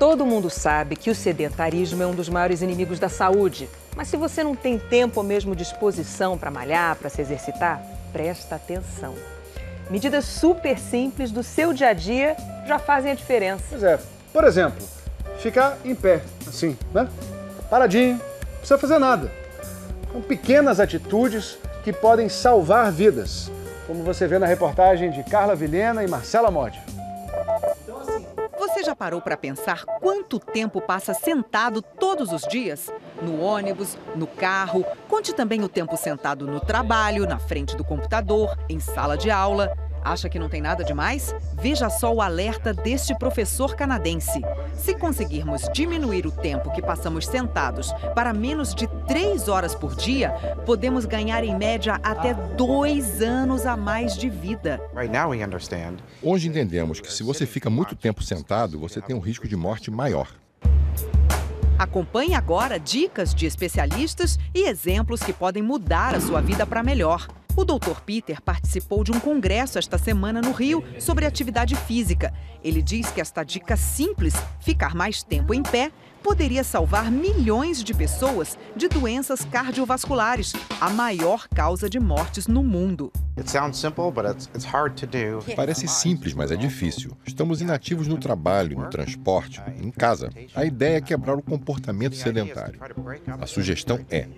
Todo mundo sabe que o sedentarismo é um dos maiores inimigos da saúde. Mas se você não tem tempo ou mesmo disposição para malhar, para se exercitar, presta atenção. Medidas super simples do seu dia a dia já fazem a diferença. Pois é. Por exemplo, ficar em pé, assim, né? Paradinho, não precisa fazer nada. São pequenas atitudes que podem salvar vidas, como você vê na reportagem de Carla Vilhena e Marcela Modi. Você já parou para pensar quanto tempo passa sentado todos os dias? No ônibus, no carro, conte também o tempo sentado no trabalho, na frente do computador, em sala de aula. Acha que não tem nada demais? Veja só o alerta deste professor canadense. Se conseguirmos diminuir o tempo que passamos sentados para menos de 3 horas por dia, podemos ganhar em média até 2 anos a mais de vida. Hoje entendemos que se você fica muito tempo sentado, você tem um risco de morte maior. Acompanhe agora dicas de especialistas e exemplos que podem mudar a sua vida para melhor. O Dr. Peter participou de um congresso esta semana no Rio sobre atividade física. Ele diz que esta dica simples, ficar mais tempo em pé, poderia salvar milhões de pessoas de doenças cardiovasculares, a maior causa de mortes no mundo. Parece simples, mas é difícil. Estamos inativos no trabalho, no transporte, em casa. A ideia é quebrar o comportamento sedentário. A sugestão é: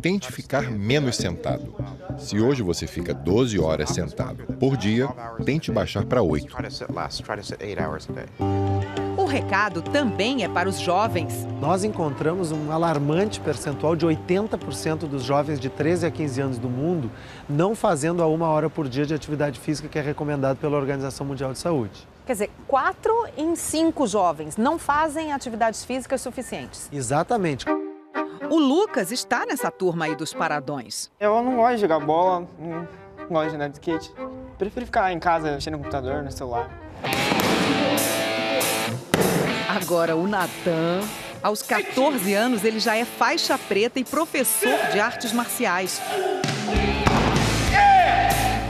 tente ficar menos sentado. Se hoje você fica 12 horas sentado por dia, tente baixar para 8. O recado também é para os jovens. Nós encontramos um alarmante percentual de 80% dos jovens de 13 a 15 anos do mundo não fazendo a 1 hora por dia de atividade física que é recomendado pela Organização Mundial de Saúde. Quer dizer, 4 em 5 jovens não fazem atividades físicas suficientes. Exatamente. O Lucas está nessa turma aí dos paradões. Eu não gosto de jogar bola, não gosto de andar de skate. Prefiro ficar em casa mexendo no computador, no celular. Agora o Natan, aos 14 anos, ele já é faixa preta e professor de artes marciais.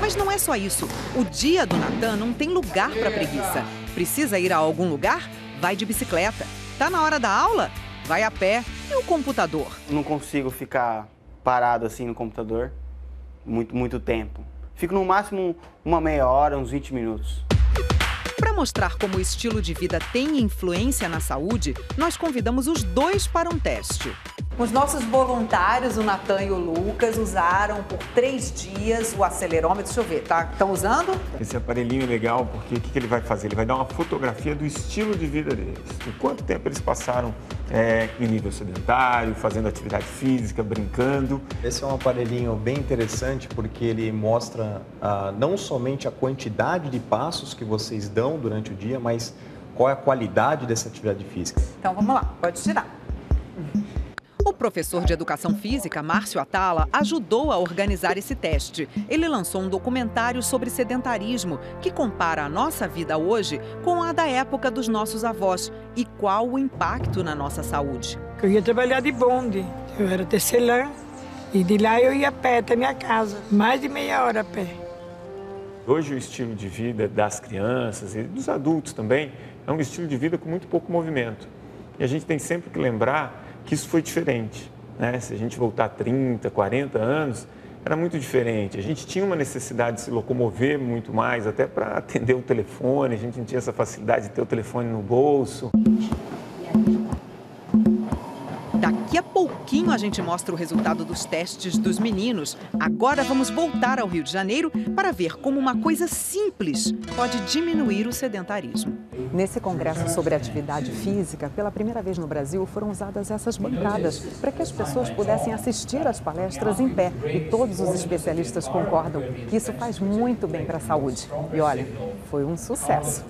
Mas não é só isso. O dia do Natan não tem lugar para preguiça. Precisa ir a algum lugar? Vai de bicicleta. Tá na hora da aula? Vai a pé. E o computador? Não consigo ficar parado assim no computador muito tempo. Fico no máximo uma meia hora, uns 20 minutos. Para mostrar como o estilo de vida tem influência na saúde, nós convidamos os dois para um teste. Os nossos voluntários, o Natan e o Lucas, usaram por 3 dias o acelerômetro. Deixa eu ver, tá? Estão usando? Esse aparelhinho é legal porque o que ele vai fazer? Ele vai dar uma fotografia do estilo de vida deles. De quanto tempo eles passaram em nível sedentário, fazendo atividade física, brincando. Esse é um aparelhinho bem interessante porque ele mostra não somente a quantidade de passos que vocês dão durante o dia, mas qual é a qualidade dessa atividade física. Então vamos lá, pode tirar. O professor de Educação Física, Márcio Atala, ajudou a organizar esse teste. Ele lançou um documentário sobre sedentarismo que compara a nossa vida hoje com a da época dos nossos avós e qual o impacto na nossa saúde. Eu ia trabalhar de bonde, eu era tecelã e de lá eu ia a pé até minha casa, mais de meia hora a pé. Hoje o estilo de vida das crianças e dos adultos também é um estilo de vida com muito pouco movimento. E a gente tem sempre que lembrar que isso foi diferente, né? Se a gente voltar 30, 40 anos, era muito diferente. A gente tinha uma necessidade de se locomover muito mais, até para atender o telefone, a gente não tinha essa facilidade de ter o telefone no bolso. Daqui a pouquinho a gente mostra o resultado dos testes dos meninos. Agora vamos voltar ao Rio de Janeiro para ver como uma coisa simples pode diminuir o sedentarismo. Nesse congresso sobre atividade física, pela primeira vez no Brasil, foram usadas essas bancadas para que as pessoas pudessem assistir às palestras em pé. E todos os especialistas concordam que isso faz muito bem para a saúde. E olha, foi um sucesso.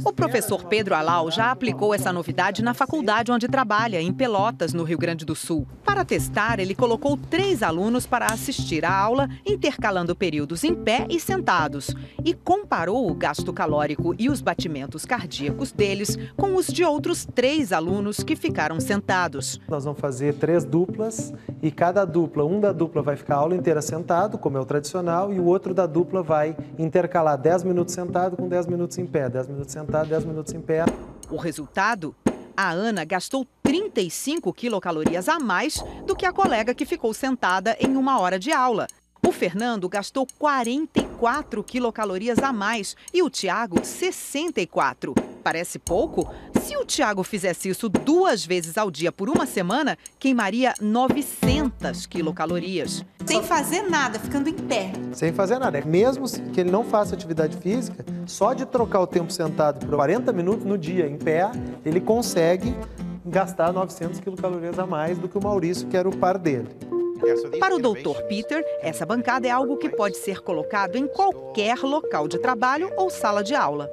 O professor Pedro Alau já aplicou essa novidade na faculdade onde trabalha, em Pelotas, no Rio Grande do Sul. Para testar, ele colocou 3 alunos para assistir à aula, intercalando períodos em pé e sentados. E comparou o gasto calórico e os batimentos cardíacos deles com os de outros 3 alunos que ficaram sentados. Nós vamos fazer 3 duplas e cada dupla, um da dupla vai ficar a aula inteira sentado, como é o tradicional, e o outro da dupla vai intercalar 10 minutos sentado com 10 minutos em pé, 10 minutos sentado, 10 minutos em pé. O resultado? A Ana gastou 35 quilocalorias a mais do que a colega que ficou sentada em 1 hora de aula. O Fernando gastou 44 quilocalorias a mais e o Tiago 64. Parece pouco? Se o Tiago fizesse isso 2 vezes ao dia por 1 semana, queimaria 900 quilocalorias. Sem fazer nada, ficando em pé. Sem fazer nada. Mesmo que ele não faça atividade física, só de trocar o tempo sentado por 40 minutos no dia em pé, ele consegue gastar 900 quilocalorias a mais do que o Maurício, que era o par dele. Para o Dr. Peter, essa bancada é algo que pode ser colocado em qualquer local de trabalho ou sala de aula.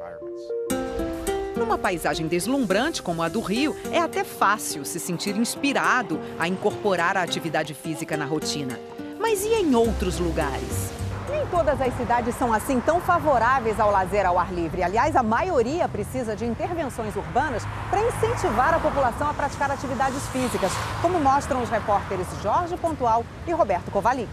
Numa paisagem deslumbrante como a do Rio, é até fácil se sentir inspirado a incorporar a atividade física na rotina. Mas e em outros lugares? Nem todas as cidades são assim tão favoráveis ao lazer ao ar livre. Aliás, a maioria precisa de intervenções urbanas para incentivar a população a praticar atividades físicas, como mostram os repórteres Jorge Pontual e Roberto Kovalik.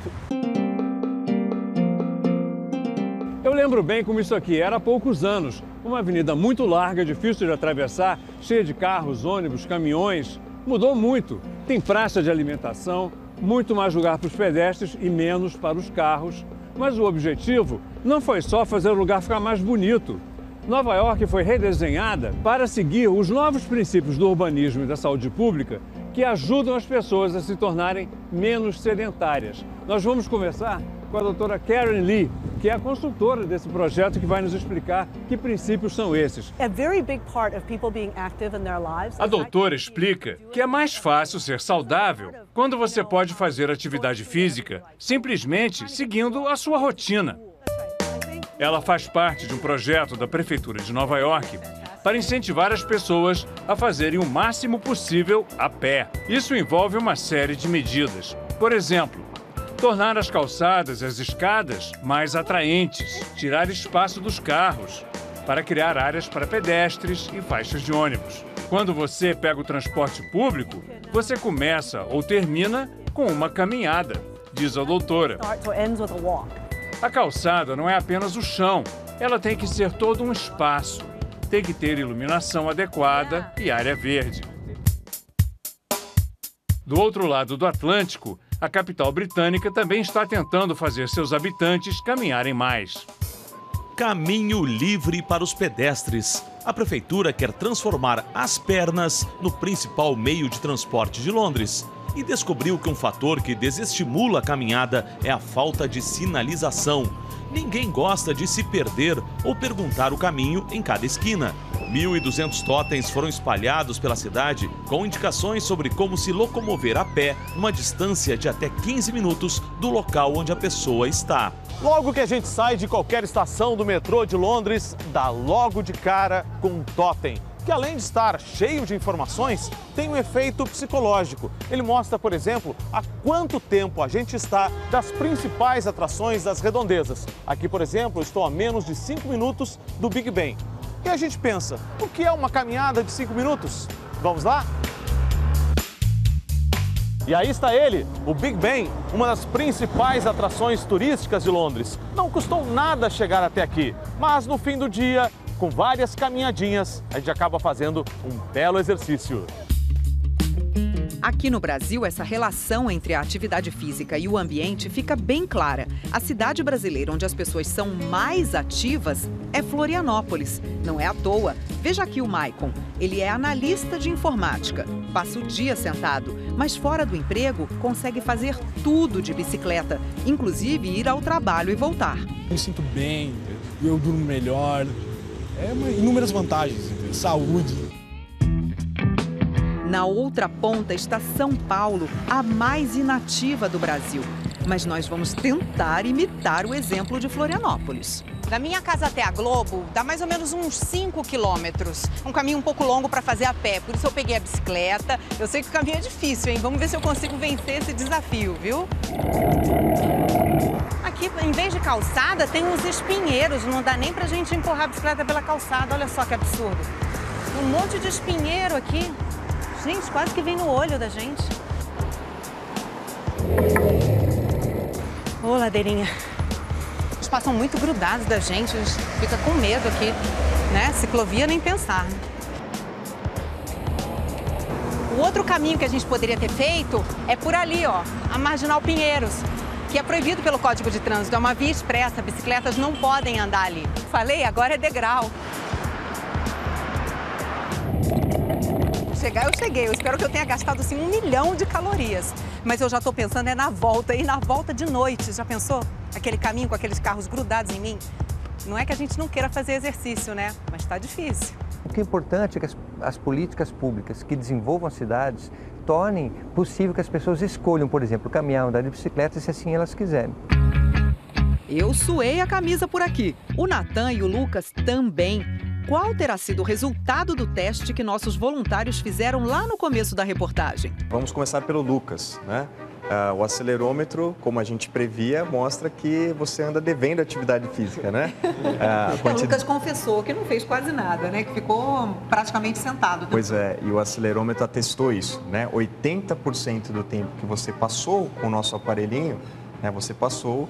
Eu lembro bem como isso aqui era há poucos anos. Uma avenida muito larga, difícil de atravessar, cheia de carros, ônibus, caminhões. Mudou muito. Tem praça de alimentação, muito mais lugar para os pedestres e menos para os carros. Mas o objetivo não foi só fazer o lugar ficar mais bonito. Nova York foi redesenhada para seguir os novos princípios do urbanismo e da saúde pública que ajudam as pessoas a se tornarem menos sedentárias. Nós vamos conversar com a doutora Karen Lee, que é a consultora desse projeto, que vai nos explicar que princípios são esses. A doutora explica que é mais fácil ser saudável quando você pode fazer atividade física simplesmente seguindo a sua rotina. Ela faz parte de um projeto da Prefeitura de Nova York para incentivar as pessoas a fazerem o máximo possível a pé. Isso envolve uma série de medidas. Por exemplo, tornar as calçadas e as escadas mais atraentes, tirar espaço dos carros, para criar áreas para pedestres e faixas de ônibus. Quando você pega o transporte público, você começa ou termina com uma caminhada, diz a doutora. A calçada não é apenas o chão, ela tem que ser todo um espaço. Tem que ter iluminação adequada e área verde. Do outro lado do Atlântico, a capital britânica também está tentando fazer seus habitantes caminharem mais. Caminho livre para os pedestres. A prefeitura quer transformar as pernas no principal meio de transporte de Londres e descobriu que um fator que desestimula a caminhada é a falta de sinalização. Ninguém gosta de se perder ou perguntar o caminho em cada esquina. 1.200 totens foram espalhados pela cidade com indicações sobre como se locomover a pé numa distância de até 15 minutos do local onde a pessoa está. Logo que a gente sai de qualquer estação do metrô de Londres, dá logo de cara com um totem, que além de estar cheio de informações, tem um efeito psicológico. Ele mostra, por exemplo, há quanto tempo a gente está das principais atrações das redondezas. Aqui, por exemplo, eu estou a menos de 5 minutos do Big Ben. E a gente pensa, o que é uma caminhada de 5 minutos? Vamos lá? E aí está ele, o Big Ben, uma das principais atrações turísticas de Londres. Não custou nada chegar até aqui, mas no fim do dia, com várias caminhadinhas, a gente acaba fazendo um belo exercício. Aqui no Brasil, essa relação entre a atividade física e o ambiente fica bem clara. A cidade brasileira onde as pessoas são mais ativas é Florianópolis. Não é à toa. Veja aqui o Maicon. Ele é analista de informática. Passa o dia sentado, mas fora do emprego consegue fazer tudo de bicicleta, inclusive ir ao trabalho e voltar. Eu me sinto bem, eu durmo melhor. Inúmeras vantagens, saúde. Na outra ponta está São Paulo, a mais inativa do Brasil. Mas nós vamos tentar imitar o exemplo de Florianópolis. Da minha casa até a Globo, dá mais ou menos uns 5 quilômetros. Um caminho um pouco longo para fazer a pé, por isso eu peguei a bicicleta. Eu sei que o caminho é difícil, hein? Vamos ver se eu consigo vencer esse desafio, viu? Aqui, em vez de calçada, tem uns espinheiros. Não dá nem pra gente empurrar a bicicleta pela calçada. Olha só que absurdo. Um monte de espinheiro aqui. Gente, quase que vem no olho da gente. Ô, ladeirinha. Eles passam muito grudados da gente, a gente fica com medo aqui, né? Ciclovia nem pensar. O outro caminho que a gente poderia ter feito é por ali, ó, a Marginal Pinheiros, que é proibido pelo Código de Trânsito, é uma via expressa, bicicletas não podem andar ali. Falei, agora é degrau. Chegar, eu cheguei. Eu espero que eu tenha gastado, assim, 1 milhão de calorias. Mas eu já tô pensando na volta, e na volta de noite. Já pensou? Aquele caminho com aqueles carros grudados em mim? Não é que a gente não queira fazer exercício, né? Mas tá difícil. O que é importante é que as políticas públicas que desenvolvam as cidades tornem possível que as pessoas escolham, por exemplo, caminhar, andar de bicicleta, se assim elas quiserem. Eu suei a camisa por aqui. O Natan e o Lucas também. Qual terá sido o resultado do teste que nossos voluntários fizeram lá no começo da reportagem? Vamos começar pelo Lucas, né? O acelerômetro, como a gente previa, mostra que você anda devendo atividade física, né? O Lucas confessou que não fez quase nada, né? Que ficou praticamente sentado. Pois é, e o acelerômetro atestou isso, né? 80% do tempo que você passou com o nosso aparelhinho, né, você passou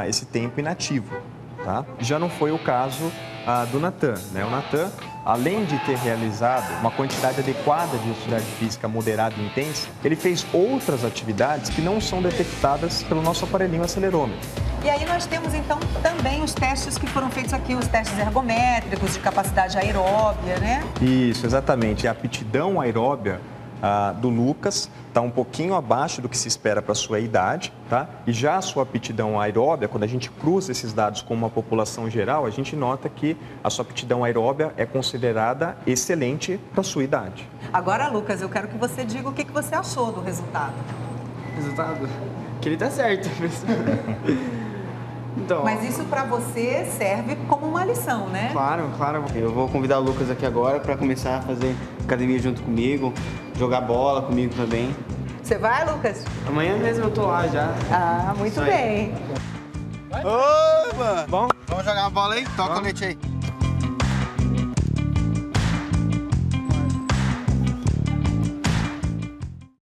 esse tempo inativo. Tá? Já não foi o caso do Natan, né? O Natan, além de ter realizado uma quantidade adequada de atividade física moderada e intensa, ele fez outras atividades que não são detectadas pelo nosso aparelhinho acelerômetro. E aí nós temos, então, também os testes que foram feitos aqui, os testes ergométricos, de capacidade aeróbia, né? Isso, exatamente. A aptidão aeróbia do Lucas está um pouquinho abaixo do que se espera para a sua idade, tá? E já a sua aptidão aeróbia, quando a gente cruza esses dados com uma população geral, a gente nota que a sua aptidão aeróbia é considerada excelente para a sua idade. Agora, Lucas, eu quero que você diga o que você achou do resultado. Resultado? Que ele tá certo, professor. Então, mas isso para você serve como uma lição, né? Claro, claro. Eu vou convidar o Lucas aqui agora para começar a fazer academia junto comigo, jogar bola comigo também. Você vai, Lucas? Amanhã mesmo eu tô lá já. Ah, muito bem. Opa! Bom? Vamos jogar uma bola aí? Toca a noite aí.